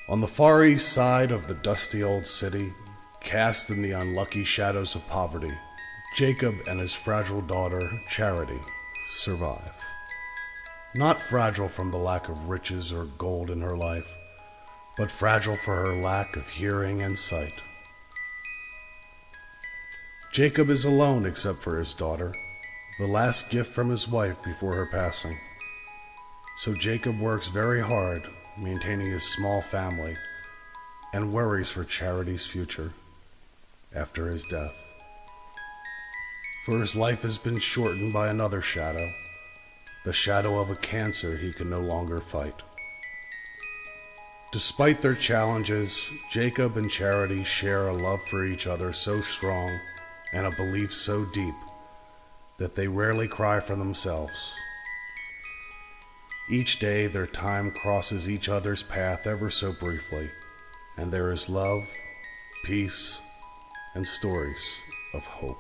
On the far east side of the dusty old city, cast in the unlucky shadows of poverty, Jacob and his fragile daughter, Charity, survive. Not fragile from the lack of riches or gold in her life, but fragile for her lack of hearing and sight. Jacob is alone except for his daughter, the last gift from his wife before her passing. So Jacob works very hard, maintaining his small family, and worries for Charity's future after his death. For his life has been shortened by another shadow, the shadow of a cancer he can no longer fight. Despite their challenges, Jacob and Charity share a love for each other so strong and a belief so deep that they rarely cry for themselves. Each day their time crosses each other's path ever so briefly, and there is love, peace, and stories of hope.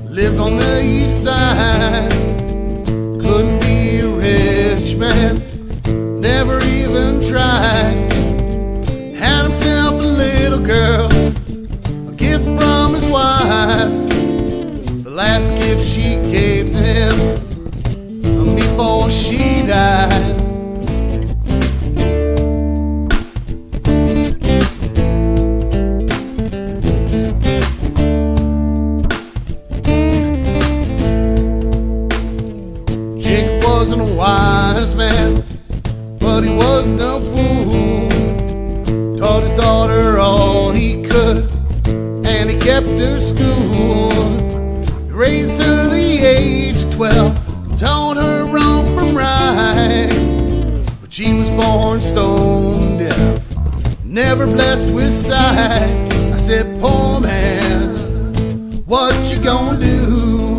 Lived on the east side, couldn't be a rich man, never even tried. Had himself a little girl, a gift from his wife, the last gift she gave to him before she died. Wasn't a wise man, but he was no fool. Taught his daughter all he could, and he kept her school. He raised her to the age of 12, taught her wrong from right. But she was born stone deaf, never blessed with sight. I said, poor man, what you gonna do?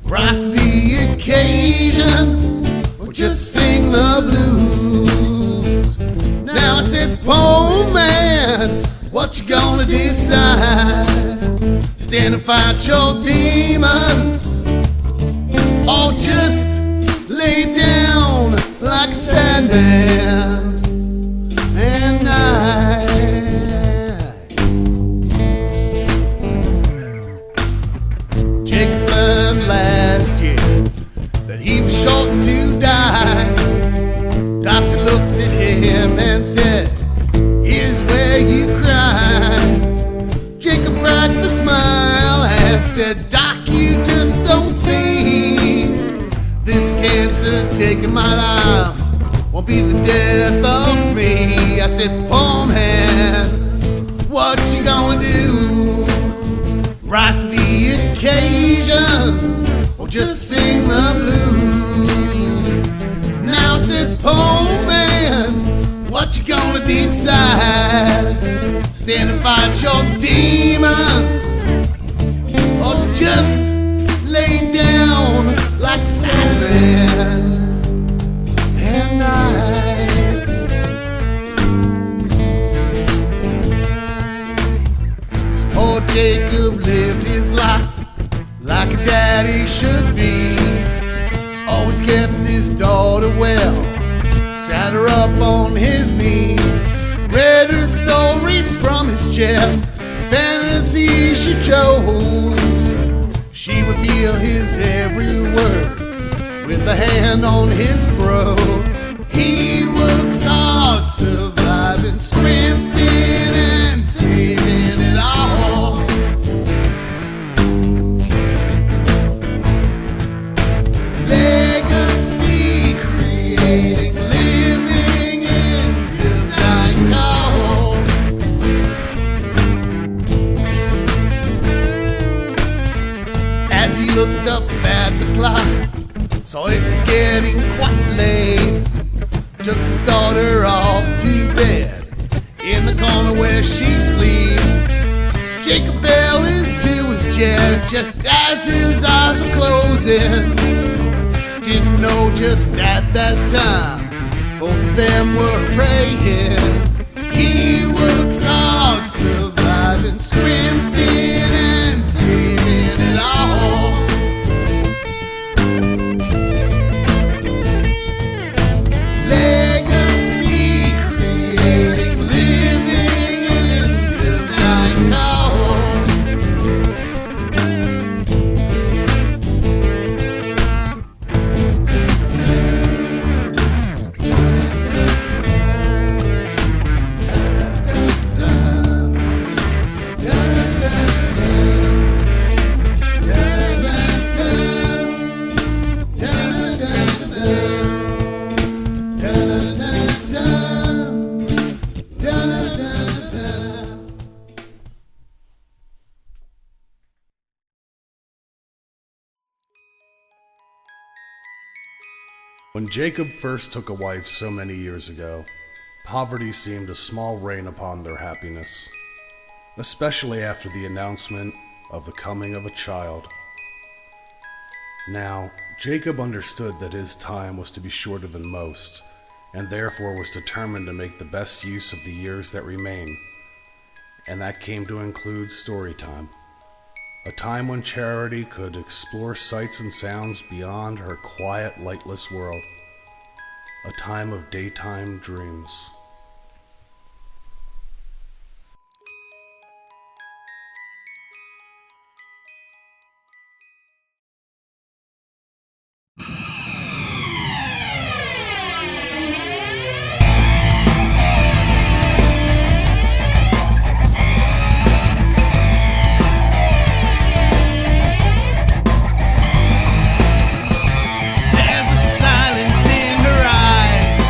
Rise to the occasion, or just sing the blues. Now I said, poor man, what you gonna decide? Stand and fight your demons, or just lay down like a sad man and die? Jacob learned last year that he was short to die. Doctor looked at him and said, here's where you cry. Jacob cracked a smile and said, Doc, you just don't see. This cancer taking my life won't be the death of me. I said, poor man, what you gonna do? Rise to the occasion, or just sing the blues. Now I said, poor man, what you gonna decide? Stand and fight your demons, or just lay down like a sad man and die? Poor Jacob lived his life like a daddy should be. Always kept his daughter well, sat her up on his knee, read her stories from his chair, fantasy she chose. She would feel his every word with a hand on his throat. He works hard, surviving, scrimpting and saving it all. Legacy creating, living until night calls. just as his eyes were closing. Didn't know just at that time both of them were praying. He works hard, surviving, scrimping and saving it all. Legacy creating, living until night calls. When Jacob first took a wife so many years ago, poverty seemed a small rain upon their happiness, especially after the announcement of the coming of a child. Now, Jacob understood that his time was to be shorter than most, and therefore was determined to make the best use of the years that remain, and that came to include story time. A time when Charity could explore sights and sounds beyond her quiet, lightless world. A time of daytime dreams. There's a silence in her eyes.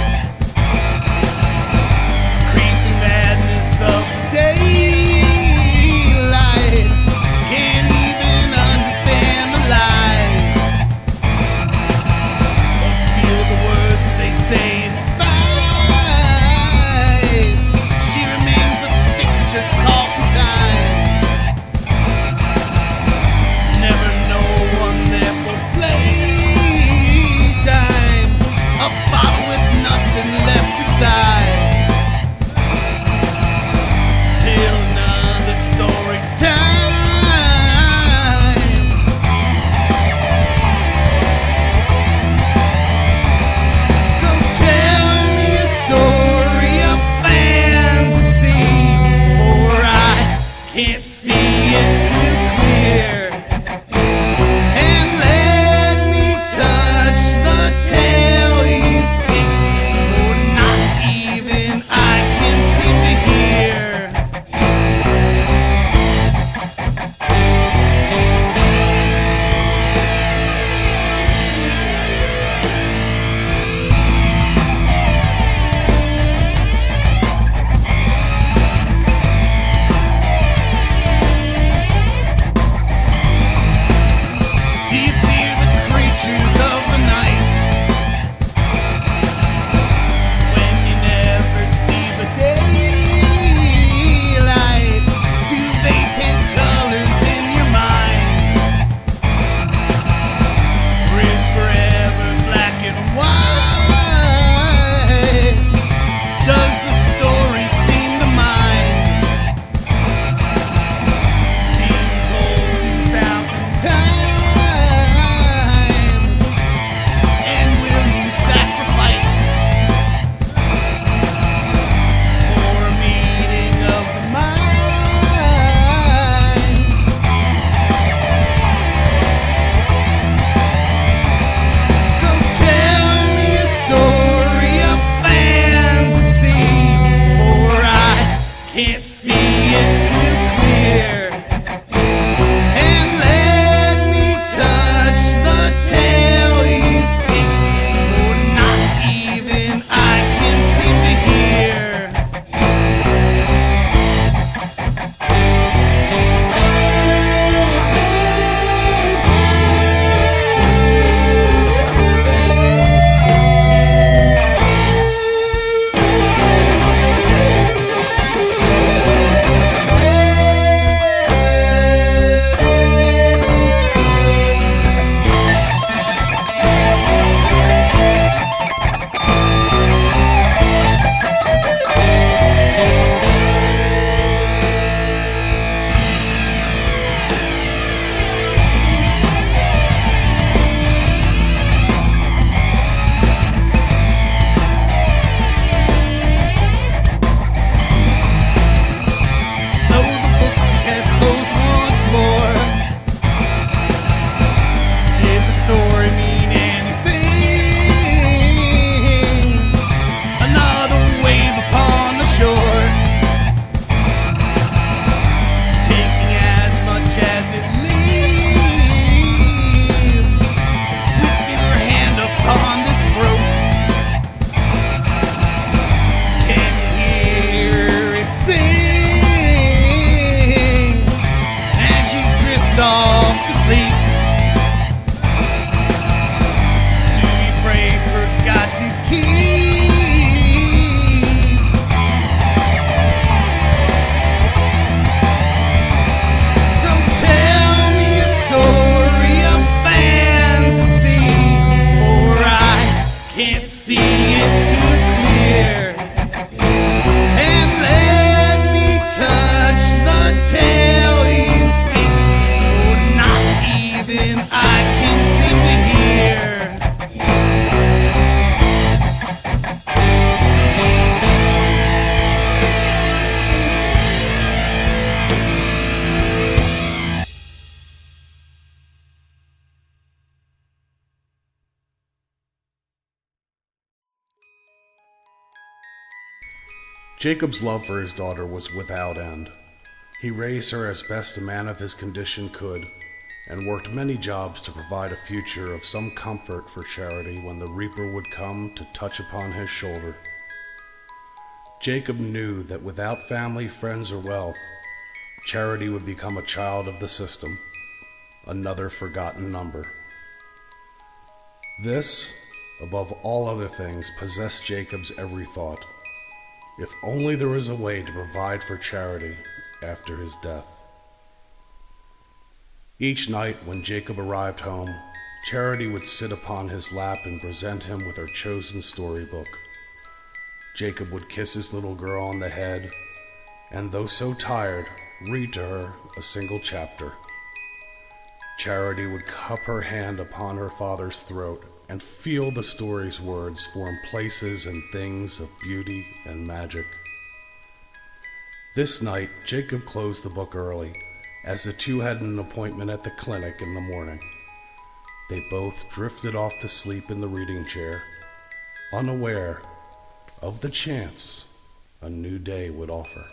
Jacob's love for his daughter was without end. He raised her as best a man of his condition could, and worked many jobs to provide a future of some comfort for Charity when the reaper would come to touch upon his shoulder. Jacob knew that without family, friends, or wealth, Charity would become a child of the system, another forgotten number. This, above all other things, possessed Jacob's every thought. If only there was a way to provide for Charity after his death. Each night when Jacob arrived home, Charity would sit upon his lap and present him with her chosen storybook. Jacob would kiss his little girl on the head, and though so tired, read to her a single chapter. Charity would cup her hand upon her father's throat and feel the story's words form places and things of beauty and magic. This night, Jacob closed the book early, as the two had an appointment at the clinic in the morning. They both drifted off to sleep in the reading chair, unaware of the chance a new day would offer.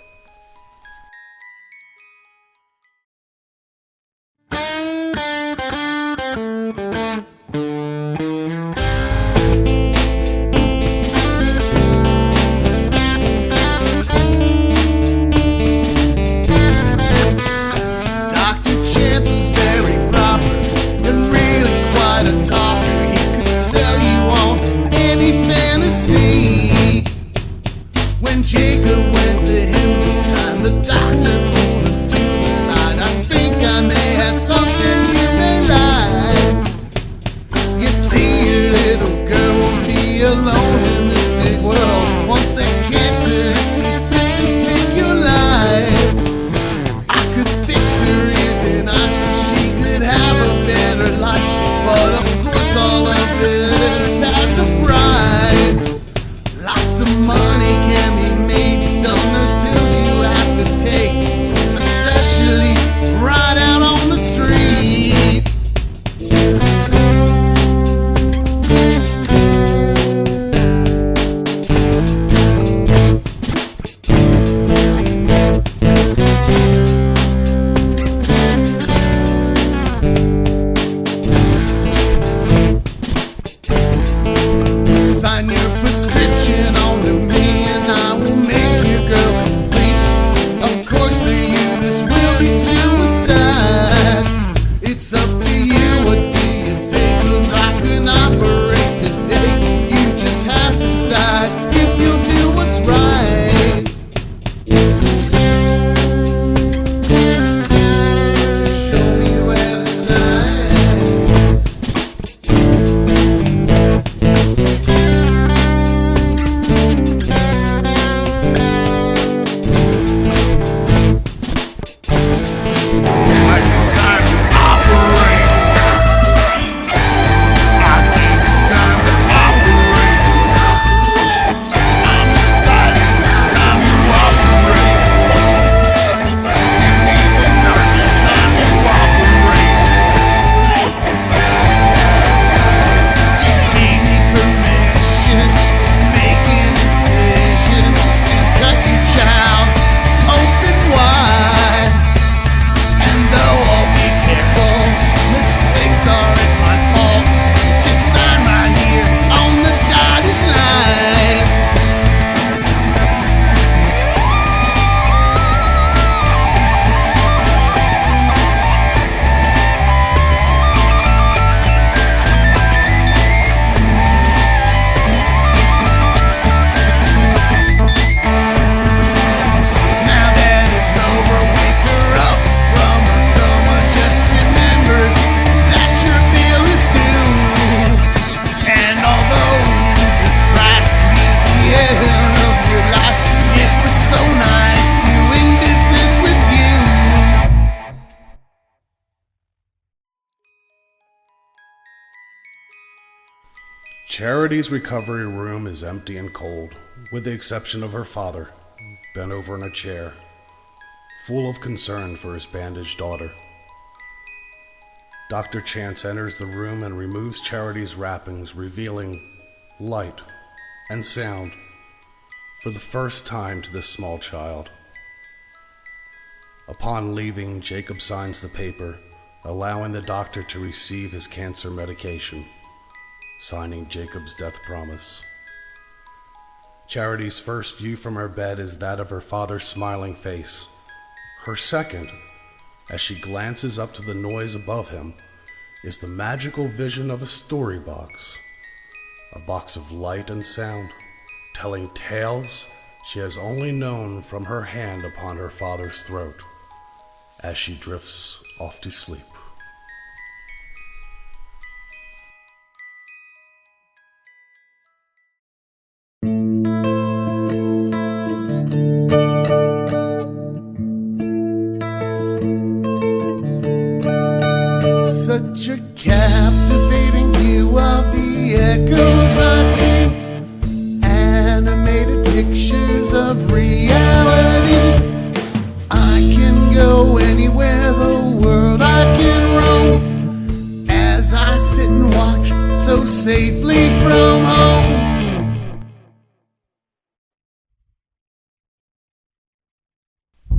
Charity's recovery room is empty and cold, with the exception of her father, bent over in a chair, full of concern for his bandaged daughter. Dr. Chance enters the room and removes Charity's wrappings, revealing light and sound for the first time to this small child. Upon leaving, Jacob signs the paper, allowing the doctor to receive his cancer medication, signing Jacob's death promise. Charity's first view from her bed is that of her father's smiling face. Her second, as she glances up to the noise above him, is the magical vision of a story box, a box of light and sound, telling tales she has only known from her hand upon her father's throat, as she drifts off to sleep. Such a captivating view of the echoes I see, animated pictures of reality. I can go anywhere the world I can roam, as I sit and watch so safely from home.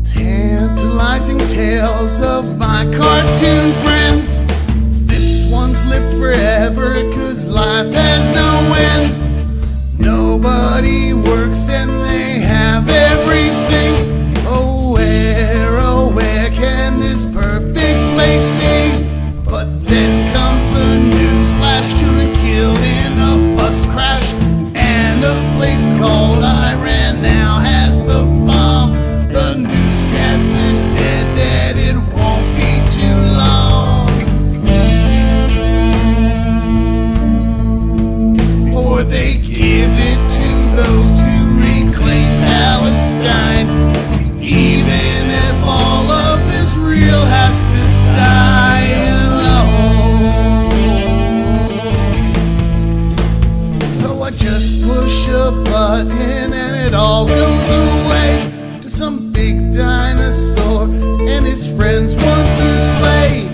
Tantalizing tales of my cartoon friends. This one's lived forever, 'cause life has no end. Nobody works and they have everything. Oh where can this perfect place be? But then comes the news flash, children killed in a bus crash, and a place called Iran now has the bomb. The newscaster said that it won't be too long before they give it to those who reclaim Palestine. Even if all of this real has to die alone. So I just push a button and it all goes away to some big dinosaur and his friends want to play,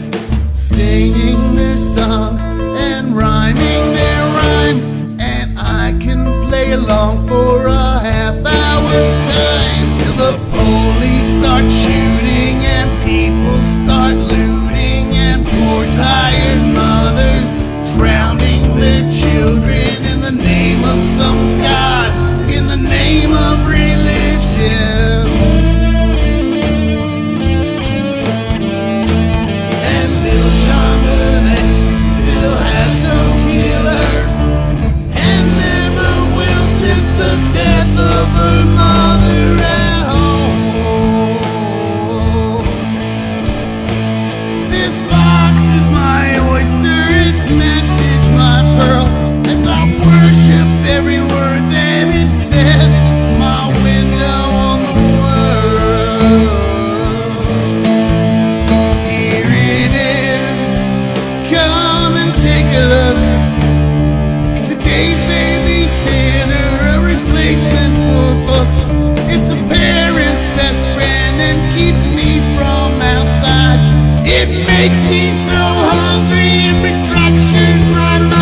singing their songs and rhyming their rhymes, and I can play along for a half hour's time till the police start shooting and people start looting, and poor tired mothers drowning their children in the name of some god, in the name of religion. And little Jean Benet still has no killer, and never will since the death of her mother at home. This box is my oyster, its message my pearl, as I worship every word that it says, my window on the world. Here it is, come and take a look. Today's babysitter, a replacement for books. It's a parent's best friend and keeps me from outside. It makes me so hungry and restructures my mind.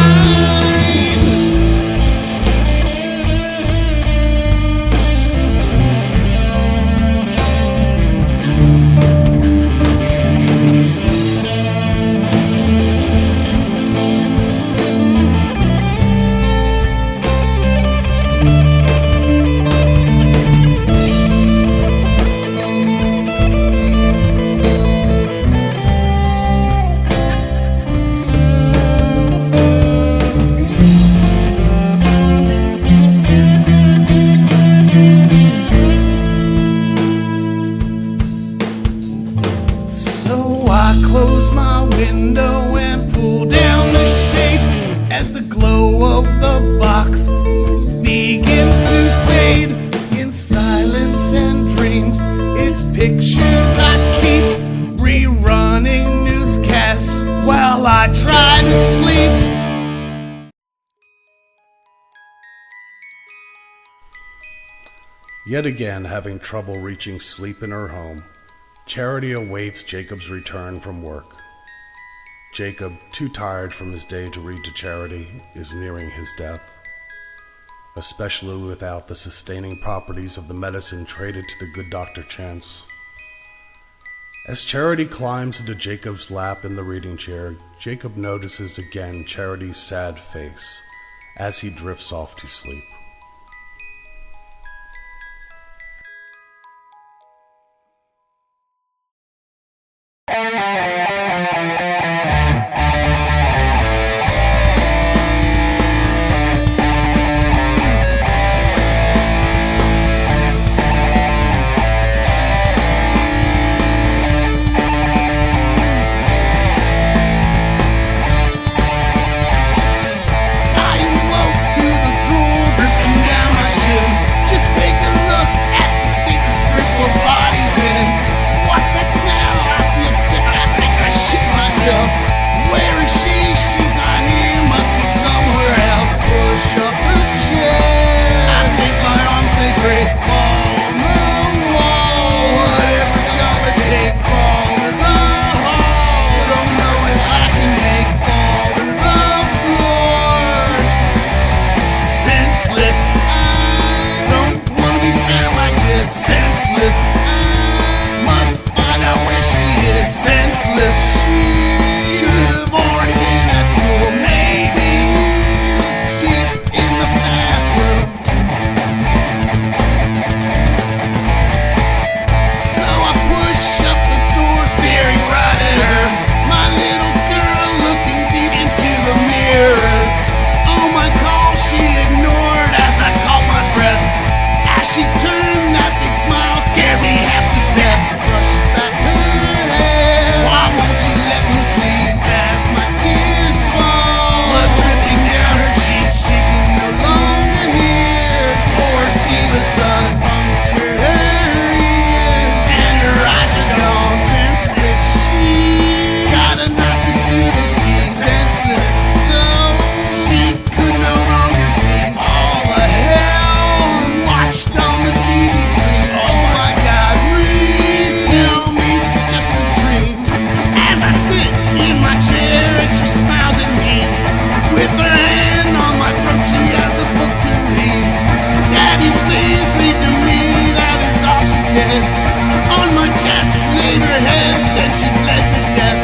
So I close my window and pull down the shade as the glow of the box begins to fade. In silence and dreams, it's pictures I keep, rerunning newscasts while I try to sleep. Yet again having trouble reaching sleep in her home, Charity awaits Jacob's return from work. Jacob, too tired from his day to read to Charity, is nearing his death. especially without the sustaining properties of the medicine traded to the good Dr. Chance. As Charity climbs into Jacob's lap in the reading chair, Jacob notices again Charity's sad face as he drifts off to sleep. Must find out where she is. Senseless. Should have already been at school. Maybe she's in the bathroom. So I push up the door, staring right at her. My little girl looking deep into the mirror. All my calls she ignored as I caught my breath. As she turned, that big smile scared me half to death. Brushed back her hair. Why won't you let me see? As my tears fall, blood dripping down her cheek. She can no longer hear or see the sun puncture her ear, and her eyes are gone. Senseless, she got enough to do this deed. Senseless, so she could no longer see all the hell watched on the TV screen. Oh my God, please tell me it's just a dream. As I sit in my chair and she smiles at me, with her hand on my throat she has a book to read. Daddy, please read to me, that is all she said. On my chest laid her head, then she bled to death.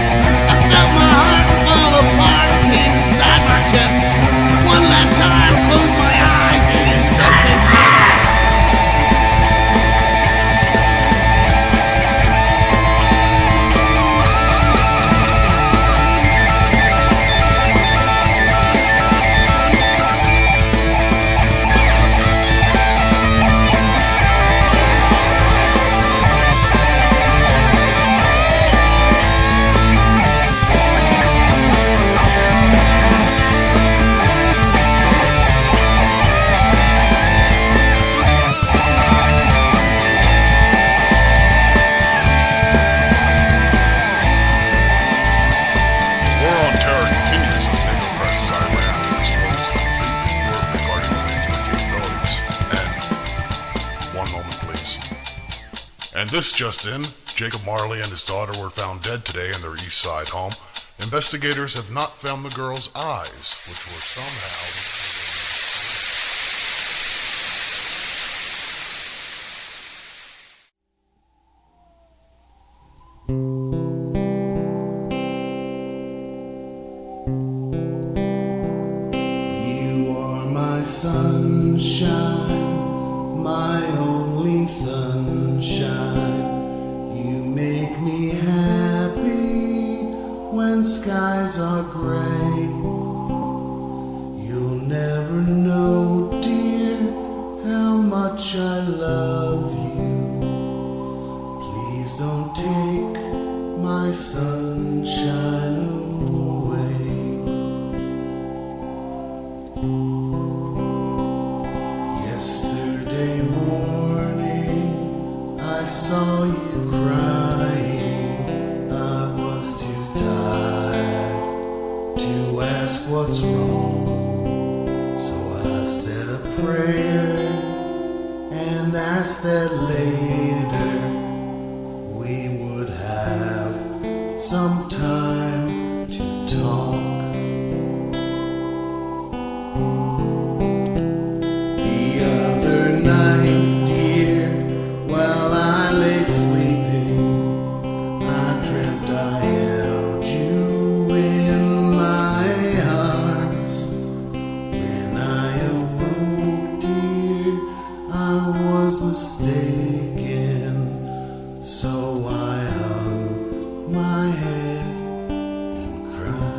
I felt my heart fall apart, pain inside my chest. One last time, closed my eyes and it said yes. War on terror continues as NATO presses Iran to expose the complete Europe regarding the nuclear capabilities. And one moment, please. And this just in, Jacob Marley and his daughter were found dead today in their East Side home. Investigators have not found the girl's eyes, which were somehow... You are my sunshine, my only sunshine. You make me happy when skies are gray. You'll never know, dear, how much I love you. Please don't take my sunshine away. Yesterday morning I saw you crying. I was too tired to ask what's wrong, so I said a prayer and asked that later we would have some time to talk. So I hung my head and cried.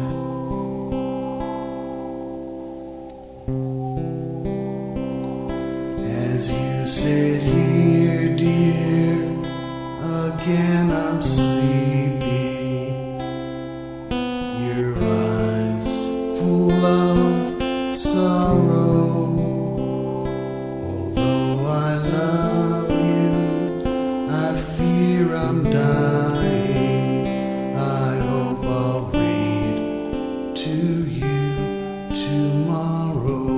As you sit here, dear, again I'm sleepy. Your eyes full of sorrow. Although I love you, I fear I'm dying. I hope I'll read to you tomorrow.